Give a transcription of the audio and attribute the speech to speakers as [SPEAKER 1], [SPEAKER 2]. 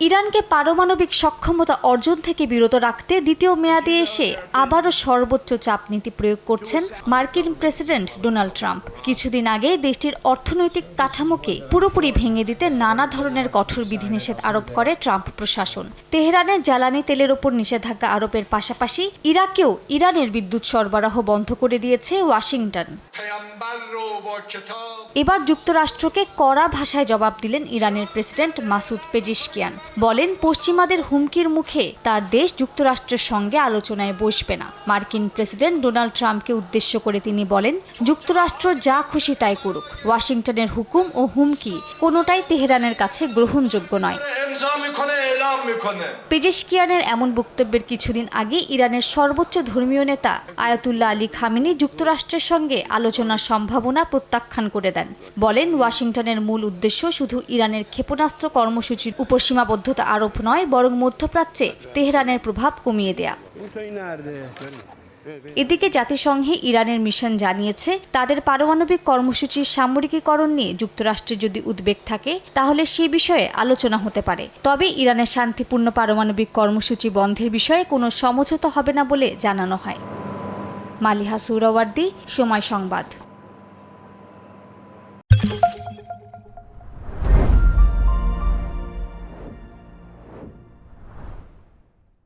[SPEAKER 1] ইরানকে পারমাণবিক সক্ষমতা অর্জন থেকে বিরত রাখতে দ্বিতীয় মেয়াদে এসে আবারও সর্বোচ্চ চাপ নীতি প্রয়োগ করছেন মার্কিন প্রেসিডেন্ট ডোনাল্ড ট্রাম্প। কিছুদিন আগে দেশটির অর্থনৈতিক কাঠামোকে পুরোপুরি ভেঙে দিতে নানা ধরনের কঠোর বিধিনিষেধ আরোপ করে ট্রাম্প প্রশাসন। তেহরানের জ্বালানি তেলের ওপর নিষেধাজ্ঞা আরোপের পাশাপাশি ইরাকেও ইরানের বিদ্যুৎ সরবরাহ বন্ধ করে দিয়েছে ওয়াশিংটন। এবার যুক্তরাষ্ট্রকে কড়া ভাষায় জবাব দিলেন ইরানের প্রেসিডেন্ট মাসুদ পেজিশকিয়ান। বলেন, পশ্চিমাদের হুমকির মুখে তার দেশ যুক্তরাষ্ট্রের সঙ্গে আলোচনায় বসবে না। মার্কিন প্রেসিডেন্ট ডোনাল্ড ট্রাম্পকে উদ্দেশ্য করে তিনি বলেন, যুক্তরাষ্ট্র যা খুশি তাই করুক, ওয়াশিংটনের হুকুম ও হুমকি কোনোটাই তেহরানের কাছে গ্রহণযোগ্য নয়। পেজেশকিয়ানের এমন বক্তব্যের কিছুদিন আগে ইরানের সর্বোচ্চ ধর্মীয় নেতা আয়াতুল্লাহ আলী খামেনি যুক্তরাষ্ট্রের সঙ্গে আলোচনার সম্ভাবনা প্রত্যাখ্যান করে দেন। বলেন, ওয়াশিংটনের মূল উদ্দেশ্য শুধু ইরানের ক্ষেপণাস্ত্র কর্মসূচির উপর সীমাবদ্ধতা আরোপ নয়, বরং মধ্যপ্রাচ্যে তেহরানের প্রভাব কমিয়ে দেয়া। এদিকে জাতিসংঘে ইরানের মিশন জানিয়েছে, তাদের পারমাণবিক কর্মসূচির সামরিকীকরণ নিয়ে যুক্তরাষ্ট্রের যদি উদ্বেগ থাকে তাহলে সে বিষয়ে আলোচনা হতে পারে। তবে ইরানের শান্তিপূর্ণ পারমাণবিক কর্মসূচি বন্ধের বিষয়ে কোনো সমঝোতা হবে না বলে জানানো হয়। মালিহা সুহরাওয়ার্দী, সময় সংবাদ।